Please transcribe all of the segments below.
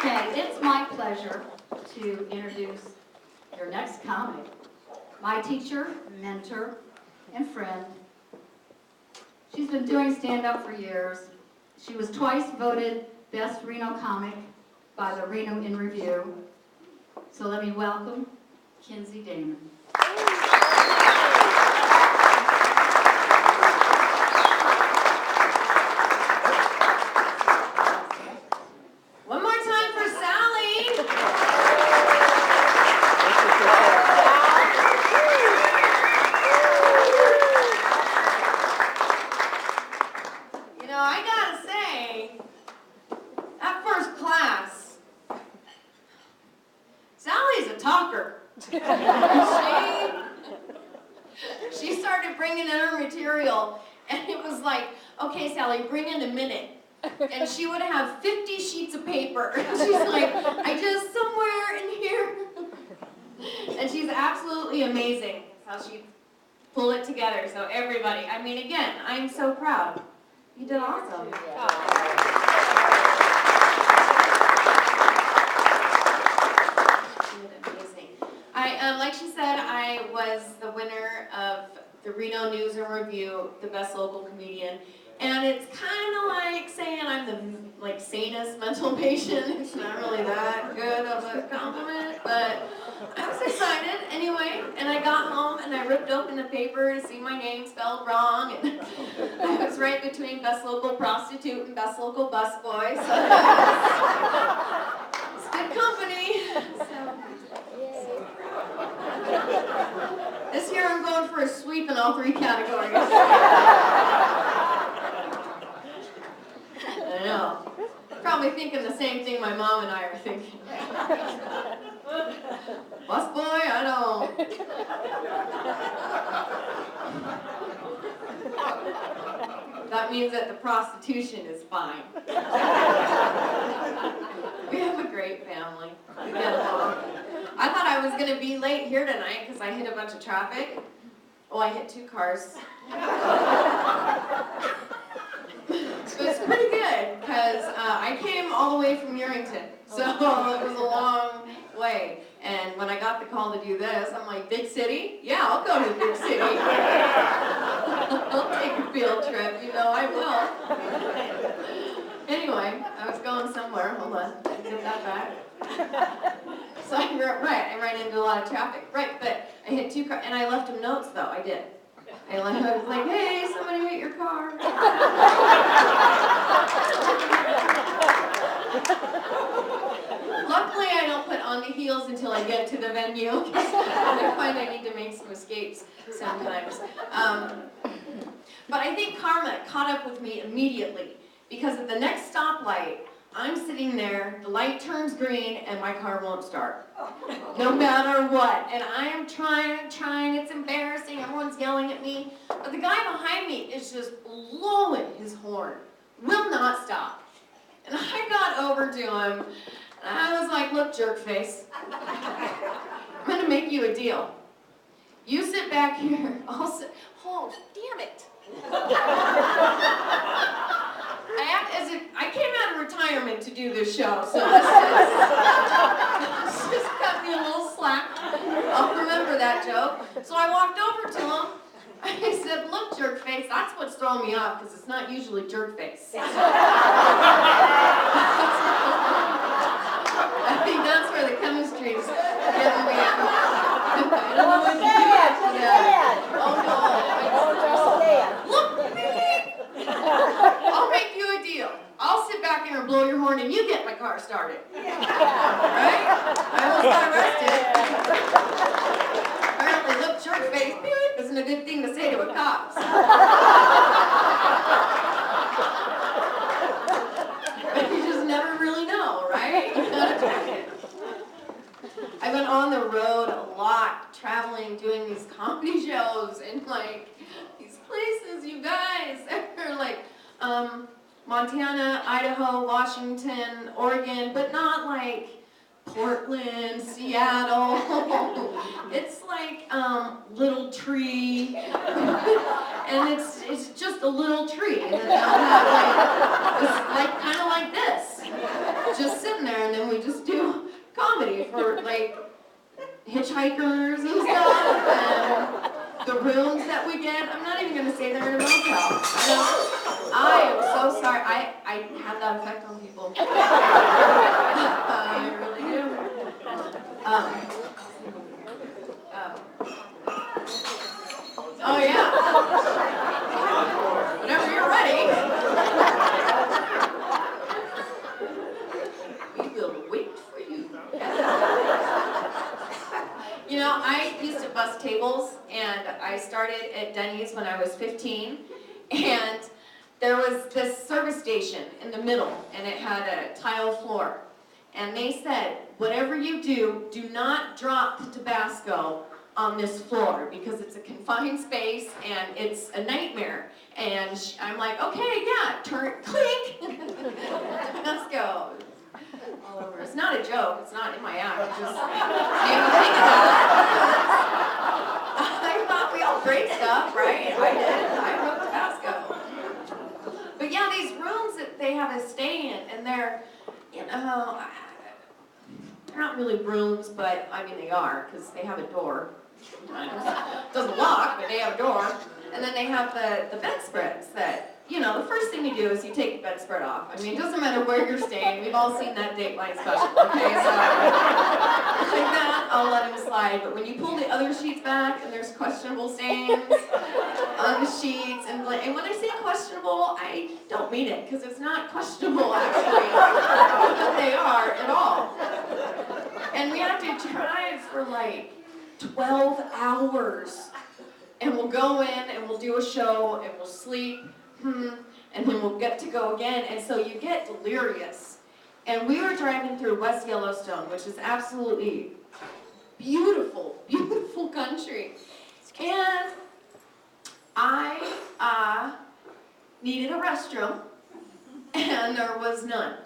Okay, it's my pleasure to introduce your next comic. My teacher, mentor, and friend. She's been doing stand-up for years. She was twice voted Best Reno Comic by the Reno in Review. So let me welcome Kinsie Damon. One more time for Sally. You know, I gotta say, that first class, Sally's a talker. She started bringing in her material, and it was like, okay, Sally, bring in a minute. And she would have 50 sheets of paper. She's like, I just somewhere in here. And she's absolutely amazing how she pulled it together. So everybody, I mean, again, I'm so proud. You did awesome. You did amazing. Like she said, I was the winner of the Reno News and Review, the best local comedian. And it's kind of like saying I'm the sanest mental patient. It's not really that good of a compliment, but I was excited anyway. And I got home and I ripped open the paper to see my name spelled wrong. And I was right between best local prostitute and best local busboy. So it's good company. This year I'm going for a sweep in all 3 categories. I know. Probably thinking the same thing my mom and I are thinking. Busboy, I don't. That means that the prostitution is fine. We have a great family. We get along. I thought I was going to be late here tonight because I hit a bunch of traffic. Oh, I hit 2 cars. So it's pretty good because I came all the way from Yerington, so it was a long way. And when I got the call to do this, I'm like, big city? Yeah, I'll go to the big city. I'll take a field trip, you know, I will. Anyway, I was going somewhere. Hold on, get that back. So I ran into a lot of traffic. Right, but I hit 2 cars, and I left them notes though. I did. I was like, hey, somebody hit your car. Luckily, I don't put on the heels until I get to the venue. I find I need to make some escapes sometimes. But I think karma caught up with me immediately because at the next stoplight, I'm sitting there, the light turns green, and my car won't start. No matter what. And I am trying, it's embarrassing, everyone's yelling at me. But the guy behind me is just blowing his horn. Will not stop. And I got over to him, and I was like, look, jerk face, I'm gonna make you a deal. You sit back here, I'll sit, oh, damn it. I came out of retirement to do this show, so this just cut me a little slack. I'll remember that joke. So I walked over to him. I said, look, jerk face, that's what's throwing me off, because it's not usually jerk face. I think that's where the chemistry is getting me. I don't know what to do after that. Oh, no. Look, I'll make you a deal. I'll sit back here and blow your horn and you get my car started. Right? I almost got arrested. Apparently, look, jerk face, beep, isn't a good thing to say to a cop. But you just never really know, right? You gotta check it. I've been on the road a lot, traveling, doing these comedy shows in these places, you guys. They're like Montana, Idaho, Washington, Oregon, but not like Portland, Seattle. It's like Little Tree, and it's just a little tree, and then they'll have it's kind of like this, just sitting there, and then we hitchhikers and stuff, and the rooms that we get. I'm not even gonna say they're in a motel. I am so sorry. I have that effect on people. I really do. Oh yeah. Whenever you're ready. We will wait for you. You know, I used to bus tables, and I started at Denny's when I was 15, and there was this service station in the middle, and it had a tile floor. And they said, whatever you do, do not drop the Tabasco on this floor, because it's a confined space, and it's a nightmare. And I'm like, okay, yeah, turn, clink, Tabasco. All over. It's not a joke. It's not in my act. It just made me think of that. I thought we all break stuff, right? I did. I wrote Tabasco. But yeah, these rooms that they have us stay in, and they're, you know, they're not really rooms, but I mean they are, because they have a door. Sometimes it doesn't lock, but they have a door. And then they have the bedspreads that, you know, the first thing you do is you take the bedspread off. I mean, it doesn't matter where you're staying. We've all seen that Dateline special, okay? So, like that, I'll let him slide. But when you pull the other sheets back and there's questionable stains on the sheets, and when I say questionable, I don't mean it, because it's not questionable, actually. But they are at all. And we have to drive for like 12 hours. And we'll go in and we'll do a show and we'll sleep. And then we'll get to go again, and so you get delirious. And we were driving through West Yellowstone, which is absolutely beautiful, beautiful country. And I needed a restroom, and there was none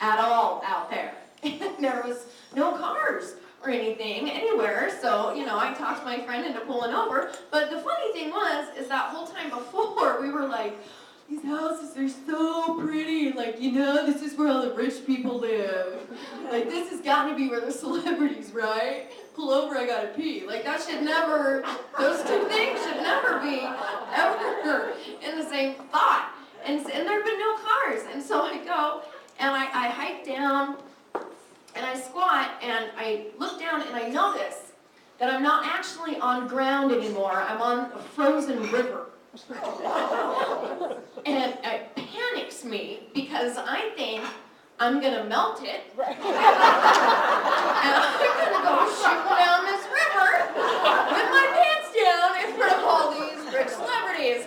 at all out there. And there was no cars or anything anywhere, so, you know, I talked my friend into pulling over. But the funny thing is that whole time before, we were like, these houses are so pretty, like, you know, this is where all the rich people live. Like, this has got to be where the celebrities, right? Pull over, I gotta pee. Like, that should never, those two things should never be ever in the same thought. And there have been no cars, and so I go, and I hike down, and I squat, and I look down, and I notice that I'm not actually on ground anymore. I'm on a frozen river. And it panics me, because I think I'm going to melt it. And I'm going to go shooting down this river with my pants down in front of all these rich celebrities.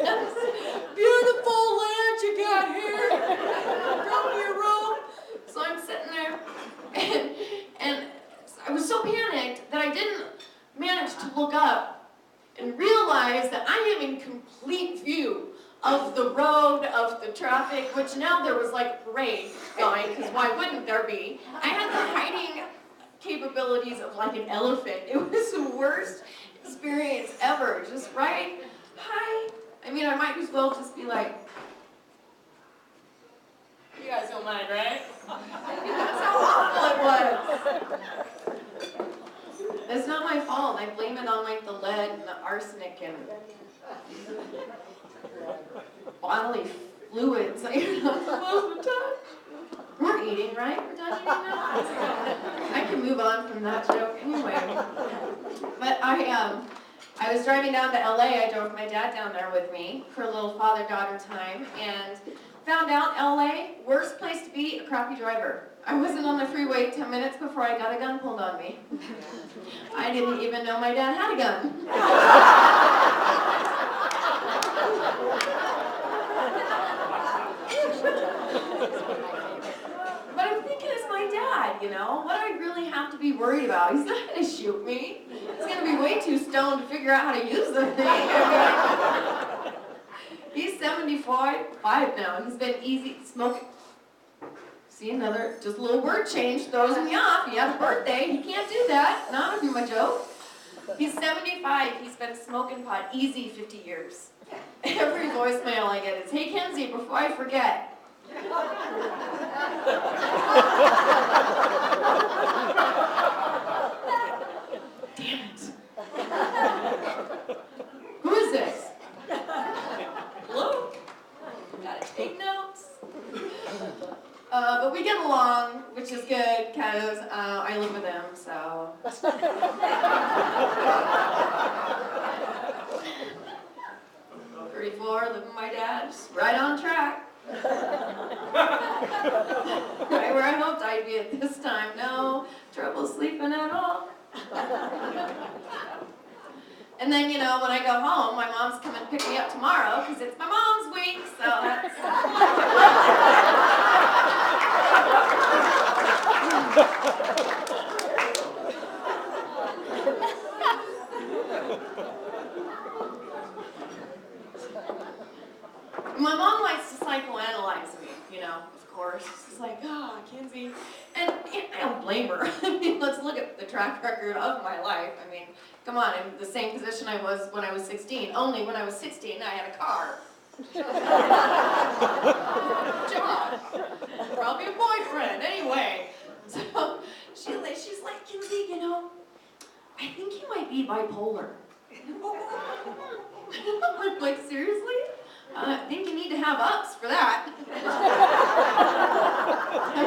Beautiful land you got here. Drop me a rope. So I'm sitting there. And I was so panicked that I didn't manage to look up and realize that I am in complete view of the road, of the traffic, which now there was like a parade going, because why wouldn't there be? I had the hiding capabilities of like an elephant. It was the worst experience ever. Just right, hi. I mean, I might as well just be like, you guys don't mind, right? That's how awful it was. It's not my fault. I blame it on like the lead and the arsenic and bodily fluids that you're not supposed to touch. We're eating, right? We're done eating now? I can move on from that joke anyway. But I was driving down to LA. I drove my dad down there with me for a little father-daughter time, and found out LA, worst place to be, a crappy driver. I wasn't on the freeway 10 minutes before I got a gun pulled on me. I didn't even know my dad had a gun. But I'm thinking it's my dad, you know? What do I really have to be worried about? He's not going to shoot me. He's going to be way too stoned to figure out how to use the thing. He's 75 now. He's been easy smoking. See, another, just a little word change throws me off. He had a birthday. He can't do that. Not with my joke. He's 75. He's been smoking pot easy 50 years. Every voicemail I get is, hey, Kinsie, before I forget. gotta take notes. But we get along, which is good, because I live with him, so. 34, living with my dad, just right on track. Right where I hoped I'd be at this time. No trouble sleeping at all. And then, when I go home, my mom's coming to pick me up tomorrow because it's my mom's week, so that's... My mom likes to psychoanalyze me, of course. She's like, oh, Kinsie. And I don't blame her. I mean, let's look at the track record of my life. I mean, come on, I'm in the same position I was when I was 16. Only when I was 16, I had a car. Job. Probably a boyfriend, anyway. So she's like, Kinsie, I think you might be bipolar. I'm like, seriously? I think you need to have ups for that.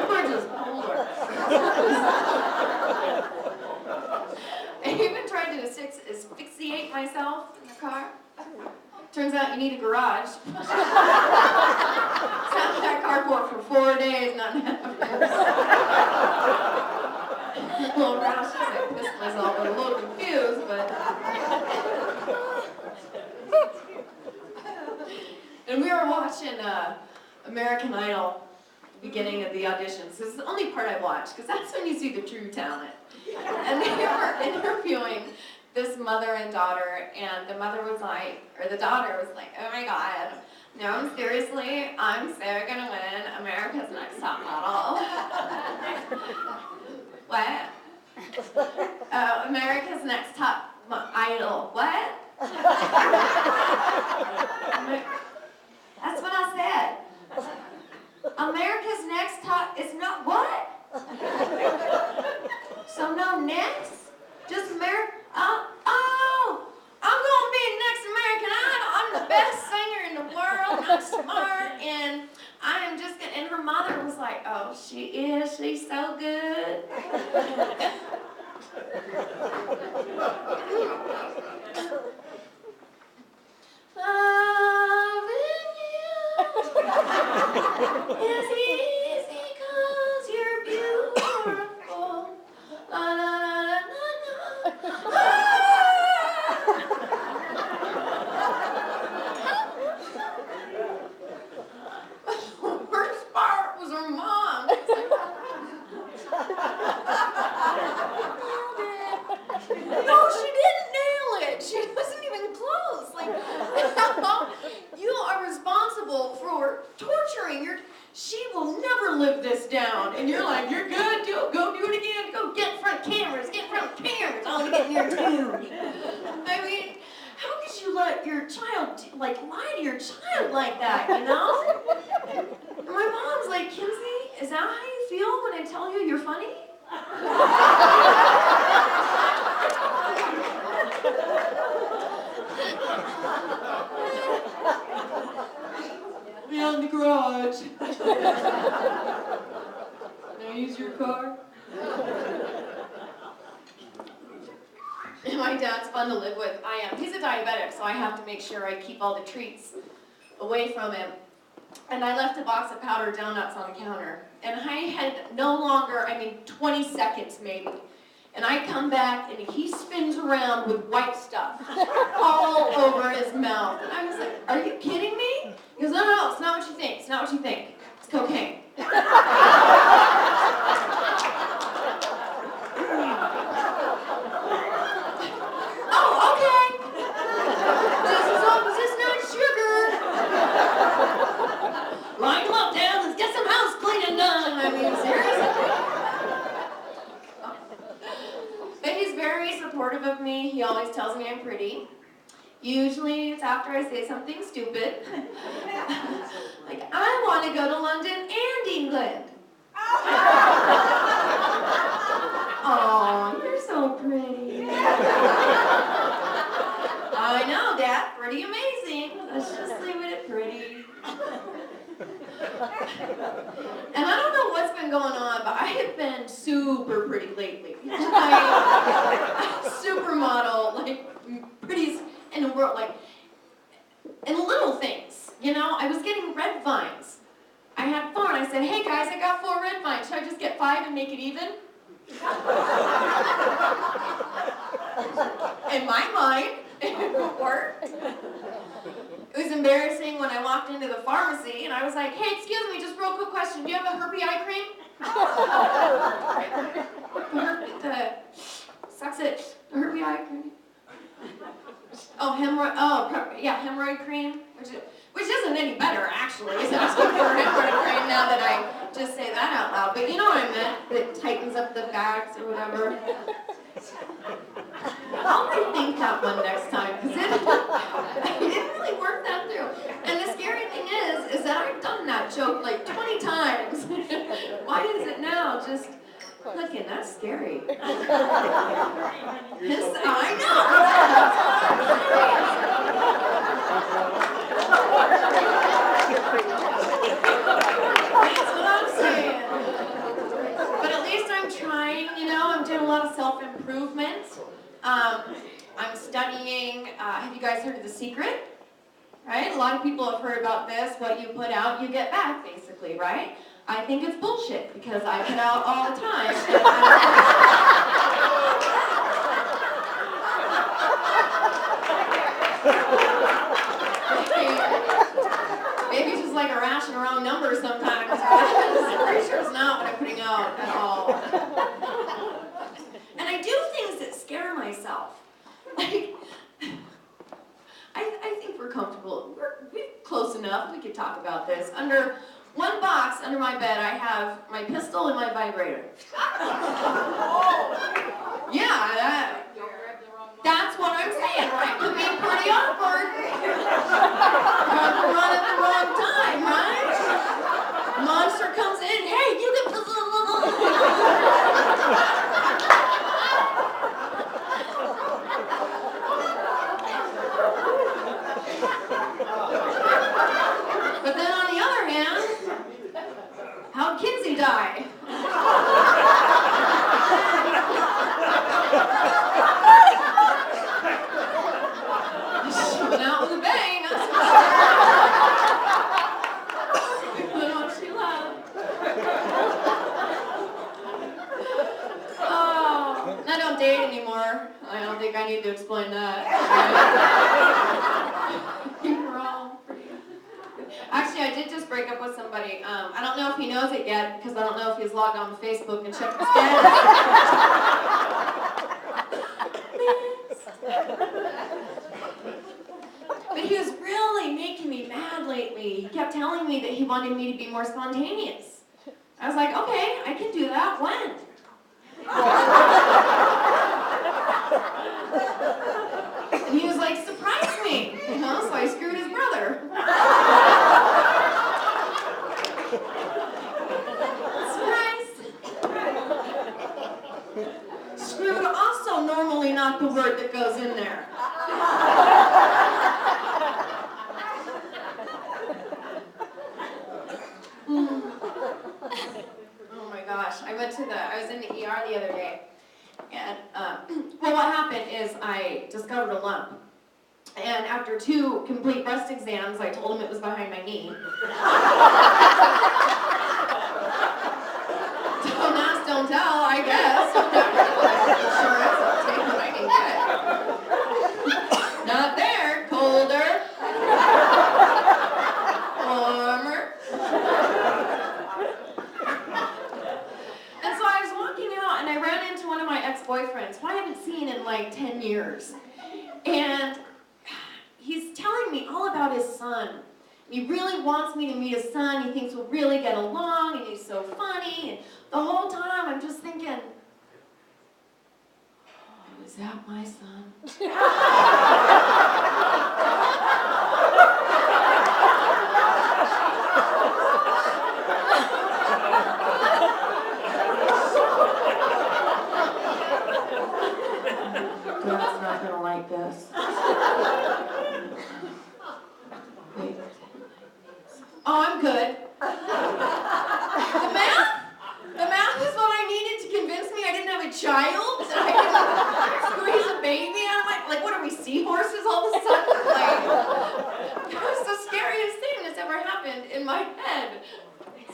We're just polar. I even tried to asphyxiate myself in the car. Turns out you need a garage. Sat in that carport for 4 days, not half hours. A little rashes, I pissed myself, but a little confused, but... And we were watching American Idol, the beginning of the auditions. This is the only part I watched, because that's when you see the true talent. And they were interviewing this mother and daughter, and the daughter was like, oh my God, no, seriously, I'm so gonna win America's Next Top Model. What? America's Next Top Idol. What? That's what I said. America's Next Top is not what? So no next? Just America? Oh, I'm gonna be next American Idol. I'm the best singer in the world. I'm smart, and I am just gonna. And her mother was like, "Oh, she is. She's so good." Loving you is easy 'cause you're beautiful. La, la, la, la, la, la. The worst part was her mom. No, she didn't nail it. She wasn't even close. Like, you are responsible for torturing she will never live this down. And you're like, you're good, go do it again. Go get front cameras. I want to get in your tune. I mean, how could you let your child, lie to your child like that, And my mom's like, Kinsie, is that how you feel when I tell you you're funny? Be in the garage. Can I use your car? My dad's fun to live with. He's a diabetic, so I have to make sure I keep all the treats away from him. And I left a box of powdered donuts on the counter. And I had 20 seconds maybe. And I come back and he spins around with white stuff all over his mouth. And I was like, are you kidding me? He goes, no, it's not what you think. It's not what you think. It's cocaine. Oh, okay. As long as it's not sugar. Line them up, Dad. Let's get some house cleaning done. I mean, seriously. But he's very supportive of me. He always tells me I'm pretty. Usually it's after I say something stupid. Like, I want to go to London and England. Oh, you're so pretty. I know, Dad, pretty amazing. Let's just leave it at pretty. And I don't know what's been going on, but I have been super pretty lately. Like, supermodel, like, prettiest in the world, like, and little things, you know? I was getting red vines. I had 4, and I said, hey guys, I got 4 red vines. Should I just get 5 and make it even? In my mind, it worked. It was embarrassing when I walked into the pharmacy and I was like, hey, excuse me, just real quick question. Do you have a herpes eye cream? Sucks it. The herpes eye cream. Oh, hemorrhoid cream, which isn't any better actually. It's asking for hemorrhoid cream now that I just say that out loud. But you know what I meant? That tightens up the bags or whatever. I'll rethink that one next time because it didn't really work that through. And the scary thing is that I've done that joke like 20 times. Why is it now just clicking? That's scary. I know. That's what I'm saying. But at least I'm trying, you know, I'm doing a lot of self-improvement. I'm studying, have you guys heard of The Secret? Right? A lot of people have heard about this. What you put out, you get back, basically, right? I think it's bullshit because I put out all the time. Maybe it's just like a ration around numbers sometimes. I'm pretty sure it's not what I'm putting out at all. And I do things that scare myself. Like, I think we're comfortable. We're close enough. We could talk about this. Under one box under my bed, I have my pistol and my vibrator. Yeah, that's what I'm saying, right? Could be pretty awkward. Run at the wrong time, right? Monster comes in. Hey, you can. But then on the other hand, how'd Kinsie die? She went out with a bang, that's for sure. Put on she loved. Oh, I don't date anymore. I don't think I need to explain that. We're all pretty. Actually, I did just break up with somebody. I don't know if he knows it yet because I don't know if he's logged on to Facebook and checked his status. But he was really making me mad lately. He kept telling me that he wanted me to be more spontaneous. I was like, okay, I can do that. When? And he was like, surprise me, you know, so I screwed his brother. Surprise. Screwed also normally not the word that goes in there. Oh my gosh, I was in the ER the other day. And, well, what happened is I discovered a lump. And after 2 complete breast exams, I told him it was behind my knee. Don't ask, don't tell, I guess. Insurance, I'll take what I can get. Not there, colder. Warmer. And so I was walking out and I ran into one of my ex-boyfriends who I haven't seen in like 10 years. And he's telling me all about his son. He really wants me to meet his son. He thinks we'll really get along and he's so funny. And the whole time I'm just thinking, oh, is that my son? God's not gonna like this. Oh, I'm good. good. The math is what I needed to convince me I didn't have a child, and I could squeeze a baby out of my, like, what are we, seahorses all of a sudden? Like, that was the scariest thing that's ever happened in my head.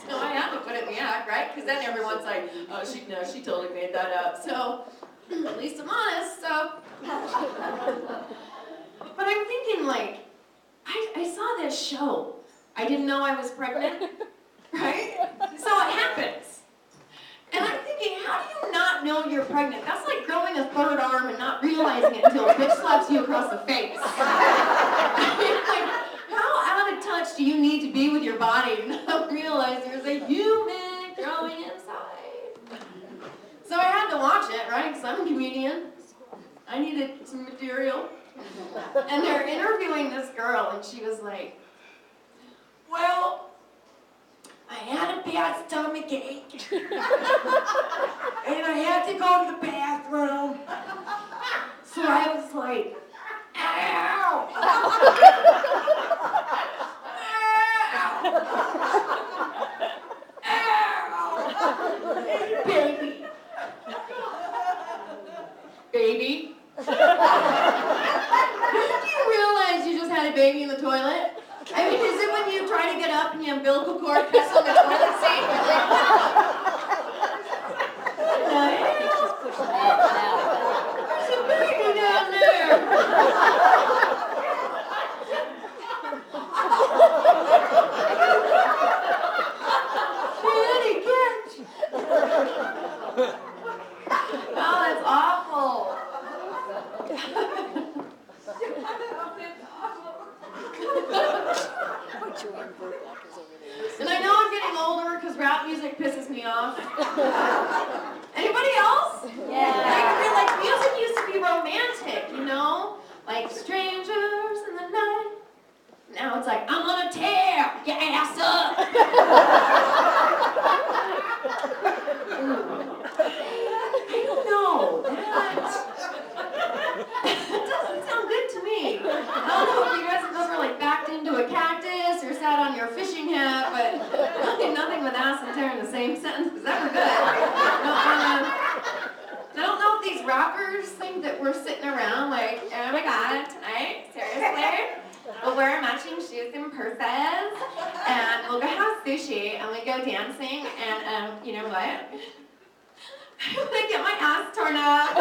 So I had to put it in the act, right? Because then everyone's like, oh, she totally made that up. So, at least I'm honest, so. But I'm thinking, like, I saw this show. I didn't know I was pregnant, right? So it happens. And I'm thinking, how do you not know you're pregnant? That's like growing a third arm and not realizing it until a bitch slaps you across the face. Like, how out of touch do you need to be with your body to not realize there's a human growing inside? So I had to watch it, right? Because I'm a comedian. I needed some material. And they're interviewing this girl, and she was like, well, I had a bad stomach ache, and I had to go to the bathroom, so I was like, ow! Ow! Baby. Baby. Do you realize you just had a baby in the toilet? I mean, is it when you try to get up and your umbilical cord piss on the toilet seat? You're like, there's a baby down there. Daddy, catch. Oh, that's awful. And I know I'm getting older because rap music pisses me off. Anybody else? Yeah. I feel like music used to be romantic, you know? Like strangers in the night. Now it's like, I'm gonna tear your ass up. I don't know. That doesn't sound good to me. I don't know if you guys have ever like backed into a cactus or sat on your fishing hat, but really nothing with ass and tear in the same sentence is ever good. I don't know if these rappers think that we're sitting around like, oh my god, tonight, seriously? We'll wear matching shoes and purses, and we'll go have sushi, and we go dancing, and you know what? I want to get my ass torn up.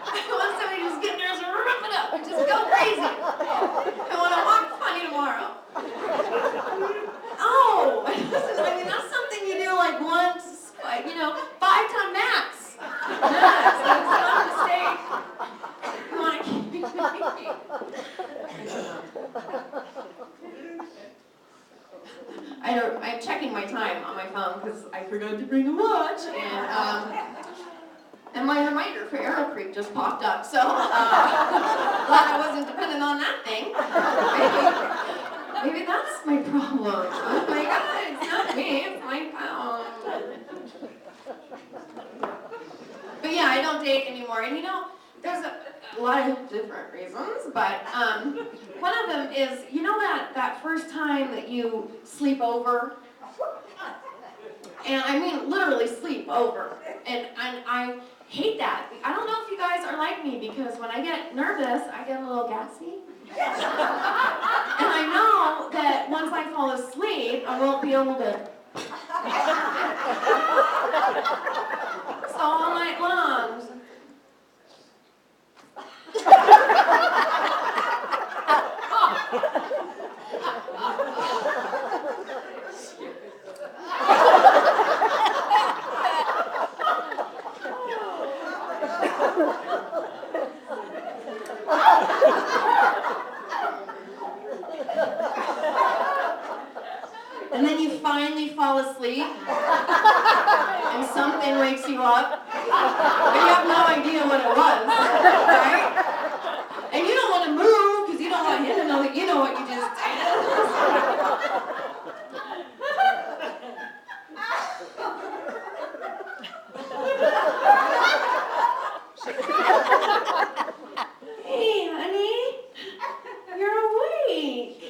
I want somebody to just get in there and rip it up and just go crazy. I want to walk funny tomorrow. Oh, listen, I mean, that's something you do like once, like, you know, 5 times max. Max, that's not a mistake. You want to keep me. I'm checking my time on my phone because I forgot to bring a watch, and my reminder for Arrowcreek just popped up, so glad I wasn't dependent on that thing. Maybe that's my problem. Oh my god, it's not me, it's my phone. But yeah, I don't date anymore, and you know, there's a lot of different reasons, but one of them is, you know that first time that you sleep over? And I mean literally sleep over. And I hate that. I don't know if you guys are like me, because when I get nervous, I get a little gassy. And I know that once I fall asleep, I won't be able to. So all night long. And then you finally fall asleep, and something wakes you up, but you have no idea what it was, right? And you don't want to move, because you don't want him to know that you know what you just did. Hey, honey, you're awake.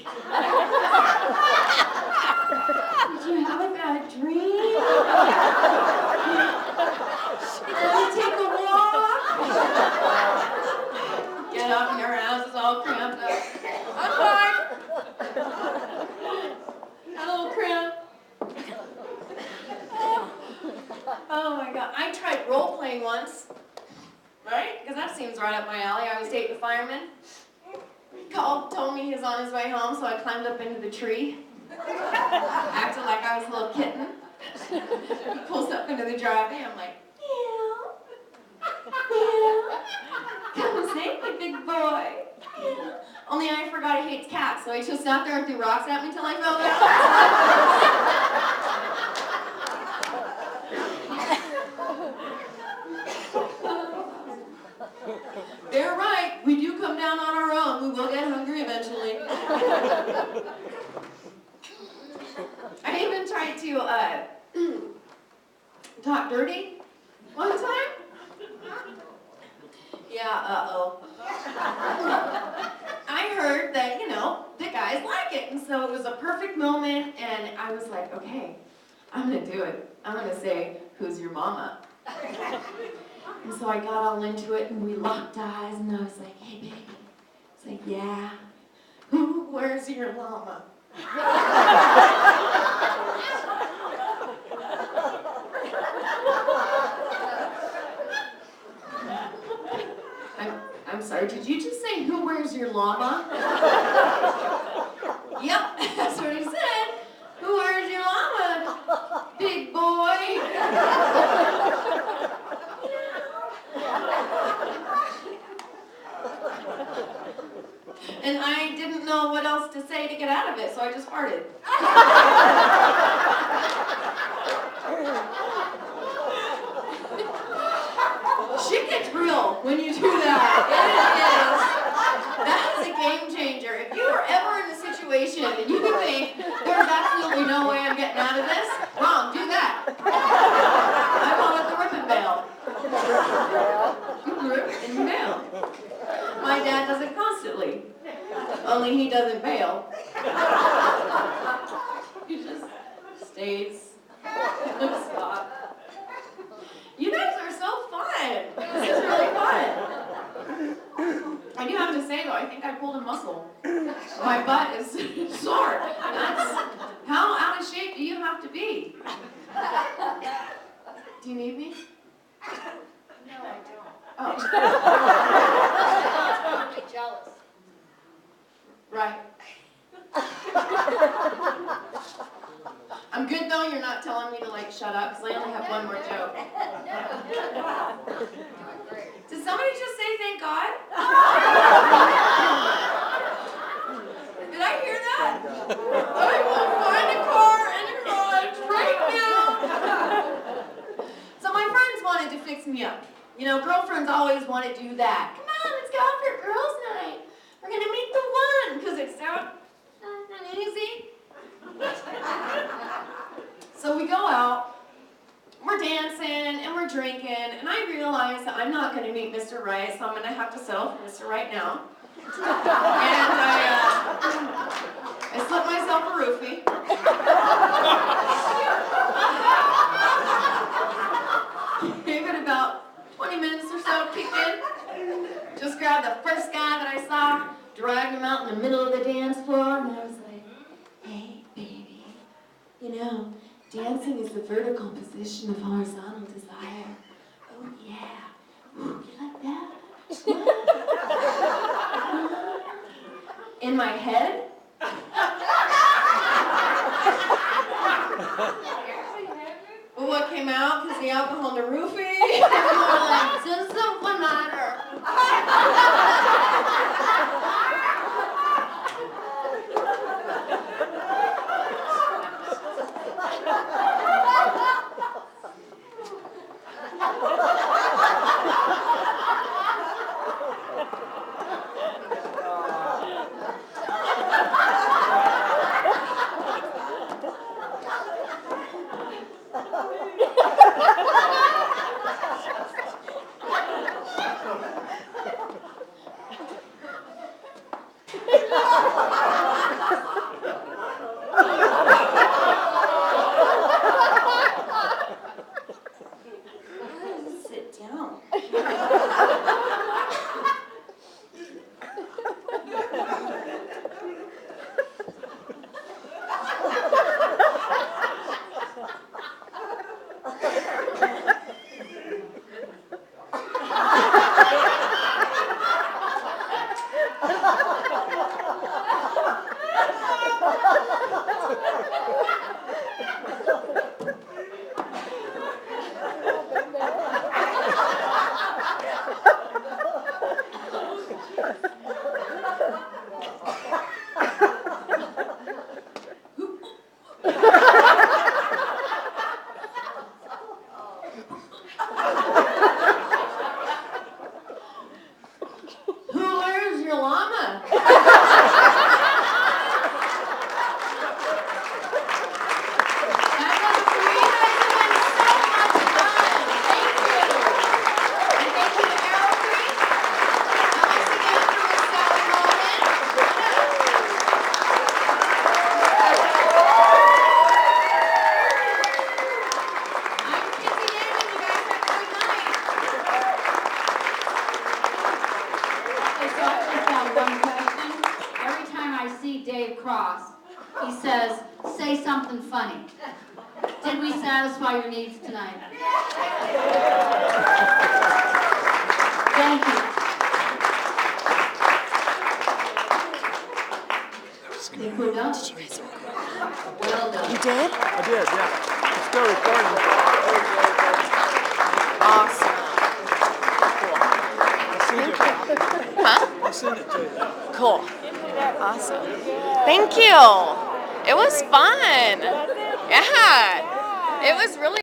Oh my God, I tried role playing once, right? Because that seems right up my alley. I was dating a fireman. Told me he was on his way home, so I climbed up into the tree, acting like I was a little kitten. He pulls up into the driveway, I'm like, meow, meow, come save me, big boy. Meow. Only I forgot he hates cats, so he just sat there and threw rocks at me till I fell down. They're right, we do come down on our own. We will get hungry eventually. I even tried to talk dirty one time. Yeah, uh-oh. I heard that, the guys like it, and so it was a perfect moment, and I was like, okay, I'm gonna do it. I'm gonna say, who's your mama? And so I got all into it, and we locked eyes, and I was like, hey, baby. It's like, yeah. Where's your llama? I'm sorry, did you just say, who wears your llama? Yep, that's what he said. Who wears your llama, big boy? And I didn't know what else to say to get out of it, so I just farted. Shit gets real when you do that. That is a game changer. If you are ever in a situation and you think there's absolutely no way I'm getting out of this, wrong, do that. I call it the ripping bail. Rip and bail. My dad does it constantly, only he doesn't bail. He just stays in the spot. You guys are so fun. This is really fun. I do have to say though, I think I pulled a muscle. My butt is sore. How out of shape do you have to be? Do you need me? No, I don't. Oh. I'm jealous. Right. I'm good though, you're not telling me to shut up, because I only have one more joke. Did somebody just say thank God? Did I hear that? I will find a car and a garage right now. So my friends wanted to fix me up. Girlfriends always want to do that. Come on, let's go out for girls' night. We're going to meet the one, because it's so easy. So we go out, we're dancing, and we're drinking, and I realize that I'm not going to meet Mr. Right, so I'm going to have to settle for Mr. Right now. And I slipped myself a roofie. Gave it about 20 minutes or so to kick in. Just grabbed the first guy that I saw, dragged him out in the middle of the dance floor, and I was like, hey, baby, dancing is the vertical position of horizontal desire. Oh, yeah. Ooh, you like that? In my head? Well, what came out? Because the alcohol in the roofie? And we were like, just one matter. Where's your llama? Dave Cross, he says, say something funny. Did we satisfy your needs tonight? Thank you. Think we're done? Well done. You did? I did, yeah. It's still recording. Awesome. Huh? I'll send it to you. Cool. Awesome. Thank you. It was fun. Yeah. It was really